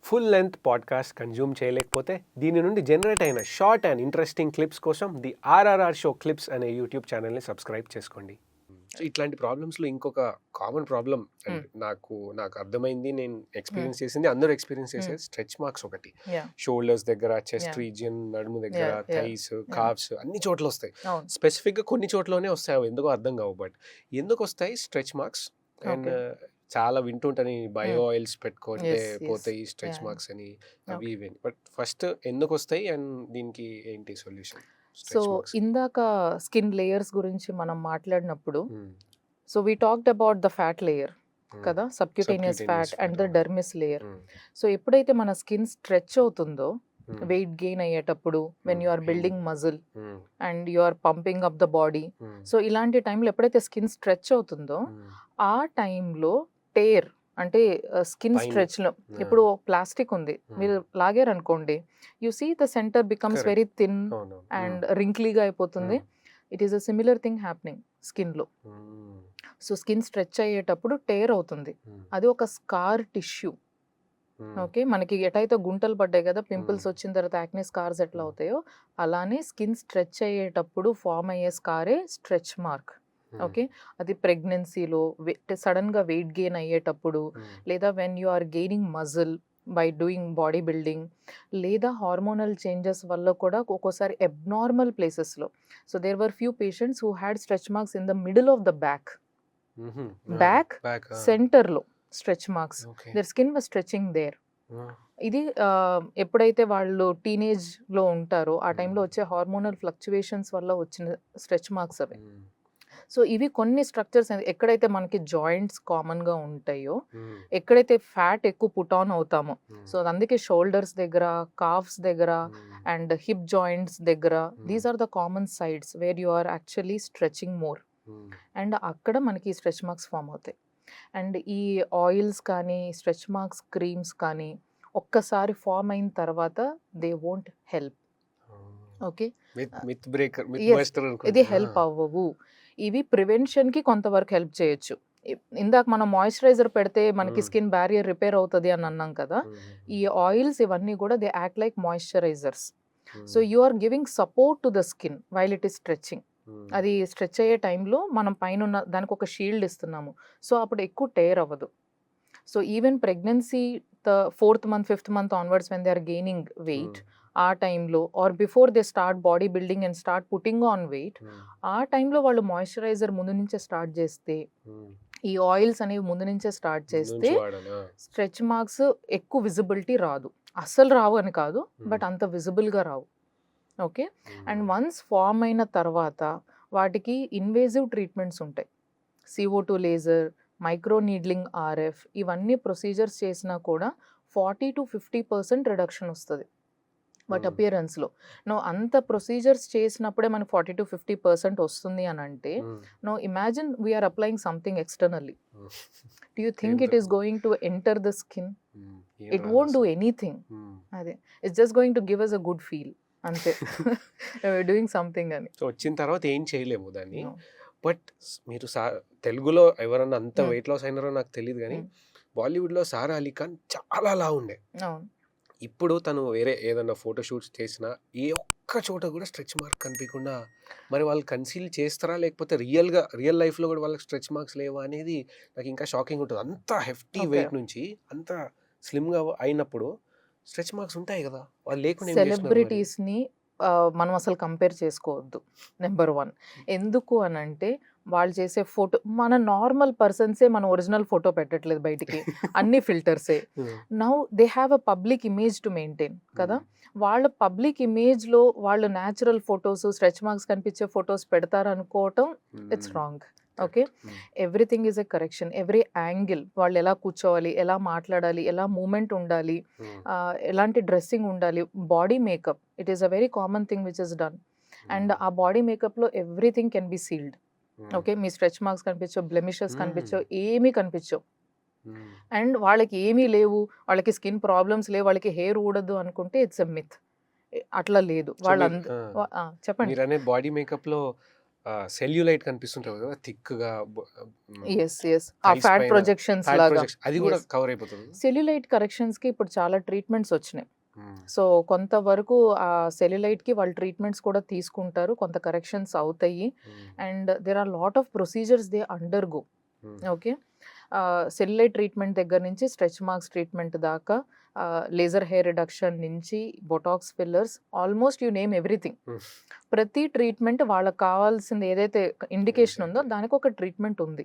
Full length podcast consume చేయలేకపోతే దీని నుండి జనరేట్ అయిన షార్ట్ అండ్ ఇంట్రెస్టింగ్ క్లిప్స్ కోసం ది ఆర్ఆర్ఆర్ షో క్లిప్స్ అనే యూట్యూబ్ ఛానల్ని సబ్స్క్రైబ్ చేసుకోండి. సో ఇట్లాంటి ప్రాబ్లమ్స్లో ఇంకొక కామన్ ప్రాబ్లం నాకు అర్థమైంది, నేను ఎక్స్పీరియన్స్ చేసింది, అందరూ ఎక్స్పీరియన్స్ చేసేది స్ట్రెచ్ మార్క్స్ ఒకటి. షోల్డర్స్ దగ్గర, చెస్ట్ రీజియన్, నడుము దగ్గర, థైస్, కాఫ్స్ అన్ని చోట్ల వస్తాయి. స్పెసిఫిక్గా కొన్ని చోట్లనే వస్తాయి, అవి ఎందుకో అర్థం కావు. బట్ ఎందుకు వస్తాయి స్ట్రెచ్ మార్క్స్? అండ్ చాలా వింటుంటాను బయో ఆయిల్స్ పెట్టుకుంటే పోతాయి స్ట్రెచ్ మార్క్స్ అని, అవి ఇవి. బట్ ఫస్ట్ ఎందుకు వస్తాయి అండ్ దీనికి ఏంటి సొల్యూషన్? సో ఇందాక స్కిన్ లేయర్స్ గురించి మనం మాట్లాడినప్పుడు, so we talked about the fat layer కదా, subcutaneous fat and the dermis layer. So ఎప్పుడైతే మన స్కిన్ స్ట్రెచ్ అవుతుందో, వెయిట్ గెయిన్ అయ్యేటప్పుడు, when you are building muscle and you are pumping up the body, so ఇలాంటి టైంలో ఎప్పుడైతే skin stretch అవుతుందో ఆ టైంలో టేర్ అంటే స్కిన్ స్ట్రెచ్ లో, ఇప్పుడు ప్లాస్టిక్ ఉంది, మీరు లాగారు అనుకోండి, you see the centre becomes very thin and రింక్లీగా అయిపోతుంది. It is a similar thing happening skin లో. సో స్కిన్ స్ట్రెచ్ అయ్యేటప్పుడు టేర్ అవుతుంది, అది ఒక స్కార్ టిష్యూ. ఓకే, మనకి ఎటైతే గుంటలు పడ్డాయి కదా, పింపుల్స్ వచ్చిన తర్వాత యాక్నే స్కార్స్ ఎట్లా అవుతాయో, అలానే స్కిన్ స్ట్రెచ్ అయ్యేటప్పుడు ఫామ్ అయ్యే స్కారే స్ట్రెచ్ మార్క్. ఓకే, అది ప్రెగ్నెన్సీలో సడన్గా వెయిట్ గెయిన్ అయ్యేటప్పుడు, లేదా when you are gaining muscle by doing body building, లేదా హార్మోనల్ చేంజెస్ వల్ల కూడా ఒక్కోసారి అబ్నార్మల్ ప్లేసెస్లో. So there were few patients who had stretch marks in the middle of the back సెంటర్లో stretch marks, their skin was stretching there. ఇది ఎప్పుడైతే వాళ్ళు టీనేజ్లో ఉంటారో ఆ టైంలో వచ్చే హార్మోనల్ ఫ్లక్చువేషన్స్ వల్ల వచ్చిన స్ట్రెచ్ మార్క్స్ అవి. సో ఇవి కొన్ని స్ట్రక్చర్స్ ఎక్కడైతే మనకి జాయింట్స్ కామన్గా ఉంటాయో, ఎక్కడైతే ఫ్యాట్ ఎక్కువ పుట్ ఆన్ అవుతామో, సో అందుకే షోల్డర్స్ దగ్గర, కాఫ్స్ దగ్గర అండ్ హిప్ జాయింట్స్ దగ్గర, these are the common sides where you are actually stretching more. And అక్కడ మనకి స్ట్రెచ్ మార్క్స్ ఫామ్ అవుతాయి. అండ్ ఈ ఆయిల్స్ కానీ స్ట్రెచ్ మార్క్స్ క్రీమ్స్ కానీ ఒక్కసారి ఫామ్ అయిన తర్వాత దే వోంట్ హెల్ప్. ఓకే, ఇది హెల్ప్ అవ్వవు. ఇవి ప్రివెన్షన్కి కొంతవరకు హెల్ప్ చేయొచ్చు. ఇందాక మనం మాయిశ్చరైజర్ పెడితే మనకి స్కిన్ బ్యారియర్ రిపేర్ అవుతుంది అని అన్నాం కదా, ఈ ఆయిల్స్ ఇవన్నీ కూడా they act like moisturisers. So you are giving support to the skin while it is stretching. అది స్ట్రెచ్ అయ్యే టైంలో మనం పైన దానికి ఒక షీల్డ్ ఇస్తున్నాము, సో అప్పుడు ఎక్కువ టేర్ అవ్వదు. So even pregnancy the 4th month 5th month onwards when they are gaining weight, ఆ టైంలో or before they start body building and start putting on weight, ఆ టైంలో వాళ్ళు మాయిశ్చరైజర్ ముందు నుంచే స్టార్ట్ చేస్తే, ఈ ఆయిల్స్ అనేవి ముందు నుంచే స్టార్ట్ చేస్తే స్ట్రెచ్ మార్క్స్ ఎక్కువ విజిబిలిటీ రాదు. అస్సలు రావు అని కాదు, బట్ అంత విజిబుల్గా రావు. ఓకే, అండ్ వన్స్ ఫామ్ అయిన తర్వాత వాటికి ఇన్వేజివ్ ట్రీట్మెంట్స్ ఉంటాయి. CO2 laser, micro needling, RF, ఇవన్నీ ప్రొసీజర్స్ చేసినా కూడా 40 to 50% రిడక్షన్ వస్తుంది వాటి అపియరెన్స్లో. నో అంత ప్రొసీజర్స్ చేసినప్పుడే మనకు 40 to 50% వస్తుంది అని అంటే, no imagine we're applying something externally. Do you think it is going to enter the skin? It won't do anything. అదే, it's just going to give us a good feel అంతే, doing something అని. So వచ్చిన తర్వాత ఏం చేయలేము దాన్ని. But మీరు తెలుగులో ఎవరన్నా అంత వెయిట్ లాస్ అయినారో నాకు తెలియదు, కానీ బాలీవుడ్లో సారా అలీ ఖాన్ చాలా లా ఉండే. ఇప్పుడు తను వేరే ఏదన్నా ఫోటోషూట్స్ చేసినా ఏ ఒక్క చోట కూడా స్ట్రెచ్ మార్క్ కనిపించకుండా, మరి వాళ్ళు కన్సీల్ చేస్తారా లేకపోతే రియల్ లైఫ్లో కూడా వాళ్ళకి స్ట్రెచ్ మార్క్స్ లేవా అనేది నాకు ఇంకా షాకింగ్ ఉంటుంది. అంత హెఫ్టీ వెయిట్ నుంచి అంత స్లిమ్గా అయినప్పుడు స్ట్రెచ్ మార్క్స్ ఉంటాయి కదా, వాళ్ళు లేకుండా సెలబ్రిటీస్ని మనం అసలు కంపేర్ చేసుకోవద్దు. నెంబర్ 1, ఎందుకు అని అంటే వాళ్ళు చేసే ఫోటో, మన నార్మల్ పర్సన్సే మన ఒరిజినల్ ఫోటో పెట్టట్లేదు బయటికి, అన్ని ఫిల్టర్సే. Now they have a public image to maintain కదా, వాళ్ళ పబ్లిక్ ఇమేజ్లో వాళ్ళు న్యాచురల్ ఫొటోస్, స్ట్రెచ్ మార్క్స్ కనిపించే ఫొటోస్ పెడతారనుకోవటం it's wrong. Okay, everything is a correction. Every angle, వాళ్ళు ఎలా కూర్చోవాలి, ఎలా మాట్లాడాలి, ఎలా మూమెంట్ ఉండాలి, ఎలాంటి డ్రెస్సింగ్ ఉండాలి, body makeup, it is a very common thing which is done. And ఆ బాడీ మేకప్లో everything can be sealed. Okay, మీ స్ట్రెచ్ మార్క్స్ కనిపించవు, బ్లెమిషెస్ కనిపించవు, ఏమీ కనిపించవు. అండ్ వాళ్ళకి ఏమీ లేవు, వాళ్ళకి స్కిన్ ప్రాబ్లమ్స్ లేవు, వాళ్ళకి హెయిర్ ఊడదు అనుకుంటే ఇట్స్ ఎ మిత్. అట్లా లేదు. వాళ్ళందరూ చెప్పండి. బాడీ మేకప్లో సెల్యులైట్ కనిపిస్తుంటది కదా థిక్‌గా యెస్. యెస్. ఆ థైస్ ఫ్యాట్ పైన ప్రొజెక్షన్స్ ఫ్యాట్ లాగా. ప్రొజెక్షన్ అది కూడా యెస్. కవర్ అయిపోతది. సెల్యులైట్ కరెక్షన్స్‌కి ఇప్పుడు చాలా ట్రీట్మెంట్స్ వచ్చినాయి. సో, కొంతవరకు ఆ సెల్యులైట్‌కి వాళ్ళు ట్రీట్మెంట్స్ కూడా తీసుకుంటారు. కొంత కరెక్షన్స్ అవుతాయి. And there are lot of procedures they undergo. Okay. Cellulite treatment దగ్గర నుంచి స్ట్రెచ్ మార్క్స్ ట్రీట్మెంట్ దాకా, లేజర్ హెయిర్ రిడక్షన్ నుంచి botox fillers, almost you name everything. ప్రతి ట్రీట్మెంట్ వాళ్ళకి కావాల్సింది ఏదైతే ఇండికేషన్ ఉందో దానికి ఒక ట్రీట్మెంట్ ఉంది.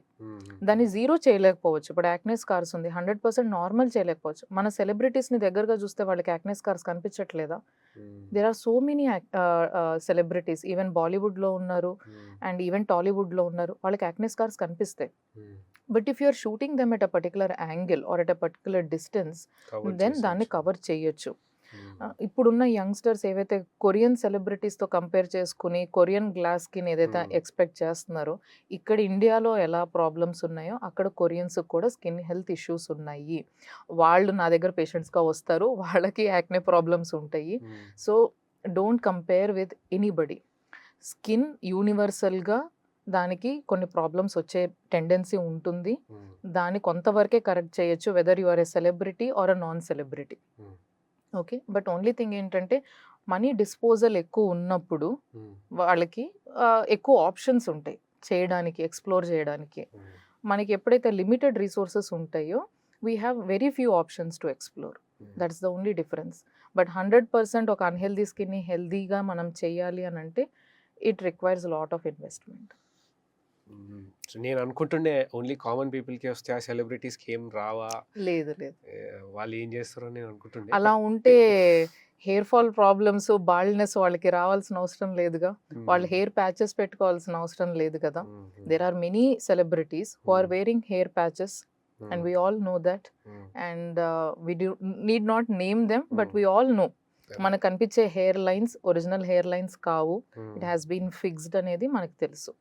దాన్ని జీరో చేయలేకపోవచ్చు. ఇప్పుడు యాక్నే స్కార్స్ ఉంది, 100% నార్మల్ చేయలేకపోవచ్చు. మన సెలబ్రిటీస్ని దగ్గరగా చూస్తే వాళ్ళకి యాక్నే స్కార్స్ కనిపించట్లేదా? There are so many celebrities, even బాలీవుడ్లో ఉన్నారు అండ్ ఈవెన్ టాలీవుడ్లో ఉన్నారు, వాళ్ళకి యాక్నే స్కార్స్ కనిపిస్తాయి. But if you are shooting them at a particular angle or at a particular distance, then దాన్ని కవర్ చేయొచ్చు. ఇప్పుడున్న యంగ్స్టర్స్ ఏవైతే కొరియన్ సెలబ్రిటీస్తో కంపేర్ చేసుకుని కొరియన్ గ్లాస్ స్కిన్ ఏదైతే ఎక్స్పెక్ట్ చేస్తున్నారో, ఇక్కడ ఇండియాలో ఎలా ప్రాబ్లమ్స్ ఉన్నాయో అక్కడ కొరియన్స్కి కూడా స్కిన్ హెల్త్ ఇష్యూస్ ఉన్నాయి. వాళ్ళు నా దగ్గర పేషెంట్స్గా వస్తారు, వాళ్ళకి యాక్నే ప్రాబ్లమ్స్ ఉంటాయి. So don't compare with anybody. Skin యూనివర్సల్గా దానికి కొన్ని ప్రాబ్లమ్స్ వచ్చే టెండెన్సీ ఉంటుంది. దాన్ని కొంతవరకే కరెక్ట్ చేయొచ్చు, whether you are a celebrity or a non celebrity. Okay. But only thing ఏంటంటే మనీ డిస్పోజల్ ఎక్కువ ఉన్నప్పుడు వాళ్ళకి ఎక్కువ ఆప్షన్స్ ఉంటాయి చేయడానికి, ఎక్స్ప్లోర్ చేయడానికి. మనకి ఎప్పుడైతే లిమిటెడ్ రిసోర్సెస్ ఉంటాయో we have very few options to explore. That's the only difference. But 100% ఒక అన్హెల్దీ స్కిన్ని హెల్దీగా మనం చేయాలి అని అంటే it requires lot of investment. So నేను అనుకుంటుండే ఓన్లీ కామన్ పీపుల్‌కే వస్తాయి, ఆ సెలబ్రిటీస్‌కి ఏం రావా? లేదు లేదు. వాళ్ళు ఏం చేస్తారో నేను అనుకుంటుండే. అలా ఉంటే హెయిర్ ఫాల్ ప్రాబ్లమ్స్, బాల్డ్‌నెస్ వాళ్ళకి రావాల్సిన అవసరం లేదుగా. వాళ్ళు హెయిర్ ప్యాచెస్ పెట్టుకోవాల్సిన అవసరం లేదు కదా. There are many celebrities who are wearing hair patches and we all know that, and we do need not name them, but we all know మనకు కనిపించే hair lines original hair lines కావు. It has been fixed అనేది మనకు తెలుసు.